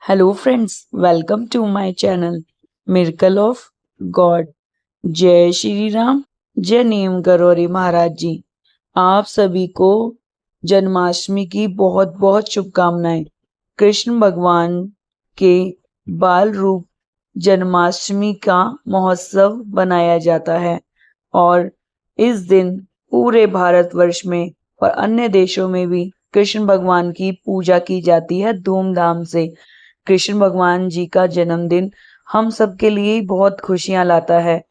Hello friends, welcome to my channel Miracle of God। जय श्री राम, जय नीम करोरी महाराज जी। आप सभी को जन्माष्टमी की बहुत बहुत शुभकामनाएं। कृष्ण भगवान के बाल रूप जन्माष्टमी का महोत्सव बनाया जाता है और इस दिन पूरे भारतवर्ष में और अन्य देशों में भी कृष्ण भगवान की पूजा की जाती है धूमधाम से। कृष्ण भगवान जी का जन्मदिन हम सबके लिए बहुत खुशियां लाता है।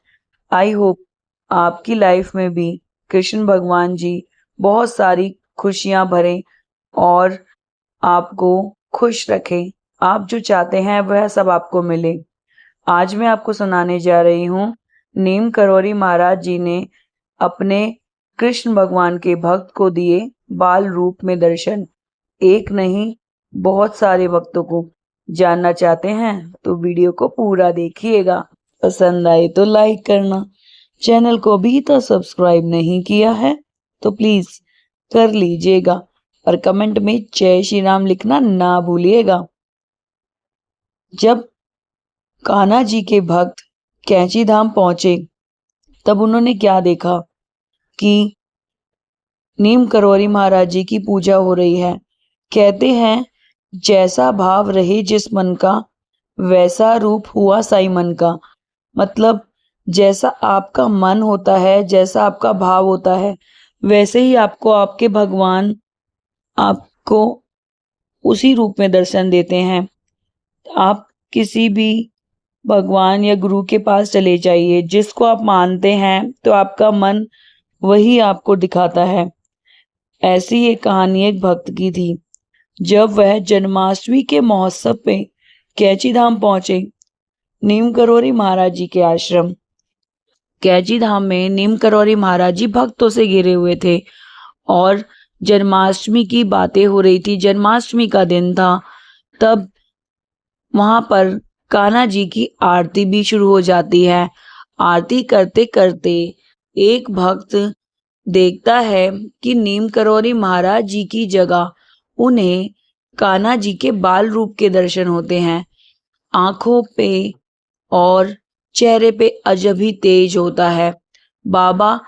आई होप आपकी लाइफ में भी कृष्ण भगवान जी बहुत सारी खुशियां भरें और आपको खुश रखें। आप जो चाहते हैं वह सब आपको मिले। आज मैं आपको सुनाने जा रही हूँ नीम करोरी महाराज जी ने अपने कृष्ण भगवान के भक्त को दिए बाल रूप में दर्शन। एक नहीं, बहुत सारे भक्तों को। जानना चाहते हैं तो वीडियो को पूरा देखिएगा। पसंद आए तो लाइक करना, चैनल को भी तो सब्सक्राइब नहीं किया है तो प्लीज कर लीजिएगा और कमेंट में जय श्री राम लिखना ना भूलिएगा। जब कान्हा जी के भक्त कैंची धाम पहुंचे तब उन्होंने क्या देखा कि नीम करोरी महाराज जी की पूजा हो रही है। कहते हैं जैसा भाव रहे जिस मन का वैसा रूप हुआ साई मन का। मतलब जैसा आपका मन होता है, जैसा आपका भाव होता है, वैसे ही आपको आपके भगवान आपको उसी रूप में दर्शन देते हैं। आप किसी भी भगवान या गुरु के पास चले जाइए, जिसको आप मानते हैं तो आपका मन वही आपको दिखाता है। ऐसी एक कहानी एक भक्त की थी। जब वह जन्माष्टमी के महोत्सव पे कैंची धाम पहुंचे, नीम करोरी महाराज जी के आश्रम कैंची धाम में नीम करोरी महाराज जी भक्तों से घिरे हुए थे और जन्माष्टमी की बातें हो रही थी। जन्माष्टमी का दिन था। तब वहां पर कान्हा जी की आरती भी शुरू हो जाती है। आरती करते करते एक भक्त देखता है कि नीम करोरी महाराज जी की जगह उन्हें कान्हा जी के बाल रूप के दर्शन होते हैं। आंखों पे और चेहरे पे अजब ही तेज होता है। बाबा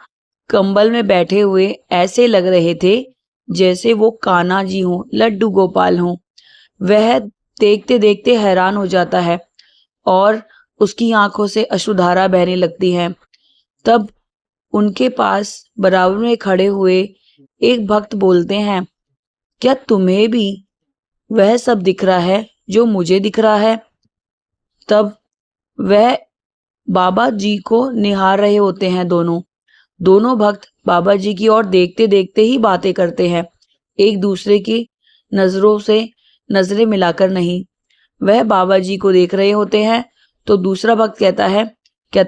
कंबल में बैठे हुए ऐसे लग रहे थे जैसे वो कान्हा जी हों, लड्डू गोपाल हों। वह देखते देखते हैरान हो जाता है और उसकी आंखों से अश्रुधारा बहने लगती है। तब उनके पास बराबर में खड़े हुए एक भक्त बोलते हैं, क्या तुम्हें भी वह सब दिख रहा है जो मुझे दिख रहा है? तब वह बाबा जी को निहार रहे होते हैं। दोनों भक्त बाबा जी की ओर देखते देखते ही बातें करते हैं, एक दूसरे की नजरों से नजरें मिलाकर नहीं। वह बाबा जी को देख रहे होते हैं तो दूसरा भक्त कहता है, क्या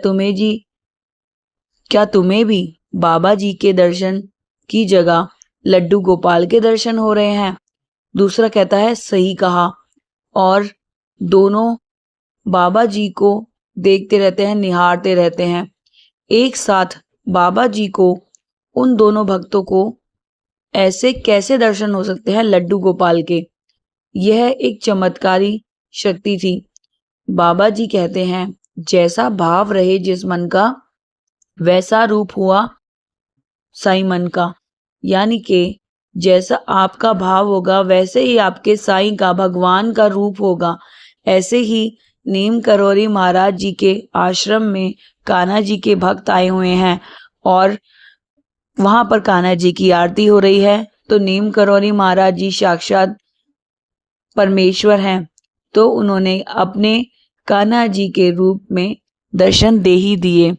तुम्हें भी बाबा जी के दर्शन की जगह लड्डू गोपाल के दर्शन हो रहे हैं? दूसरा कहता है, सही कहा। और दोनों बाबा जी को देखते रहते हैं, निहारते रहते हैं। एक साथ बाबा जी को, उन दोनों भक्तों को ऐसे कैसे दर्शन हो सकते हैं लड्डू गोपाल के? यह एक चमत्कारी शक्ति थी। बाबा जी कहते हैं, जैसा भाव रहे जिस मन का वैसा रूप हुआ साई मन का। यानी कि जैसा आपका भाव होगा वैसे ही आपके साईं का, भगवान का रूप होगा। ऐसे ही नीम करोरी महाराज जी के आश्रम में कान्हा जी के भक्त आए हुए हैं और वहां पर कान्हा जी की आरती हो रही है। तो नीम करोरी महाराज जी साक्षात परमेश्वर हैं, तो उन्होंने अपने कान्हा जी के रूप में दर्शन दे ही दिए।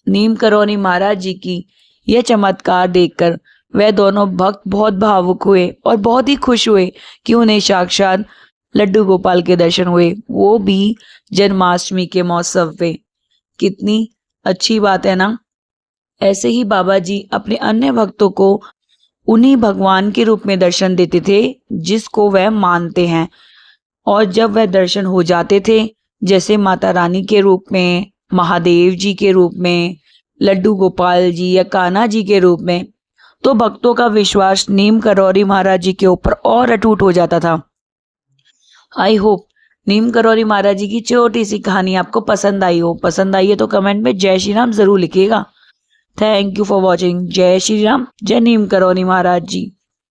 नीम करोरी महाराज जी की यह चमत्कार देखकर वह दोनों भक्त बहुत भावुक हुए और बहुत ही खुश हुए कि उन्हें साक्षात लड्डू गोपाल के दर्शन हुए, वो भी जन्माष्टमी के महोत्सव पे। कितनी अच्छी बात है ना। ऐसे ही बाबा जी अपने अन्य भक्तों को उन्हीं भगवान के रूप में दर्शन देते थे जिसको वह मानते हैं। और जब वह दर्शन हो जाते थे, जैसे माता रानी के रूप में, महादेव जी के रूप में, लड्डू गोपाल जी या कान्हा जी के रूप में, तो भक्तों का विश्वास नीम करोरी महाराज जी के ऊपर और अटूट हो जाता था। आई होप नीम करौरी महाराज जी की छोटी सी कहानी आपको पसंद आई हो। पसंद आई है तो कमेंट में जय श्री राम जरूर लिखिएगा। Thank you for watching. जय श्री राम, जय नीम करौरी महाराज जी।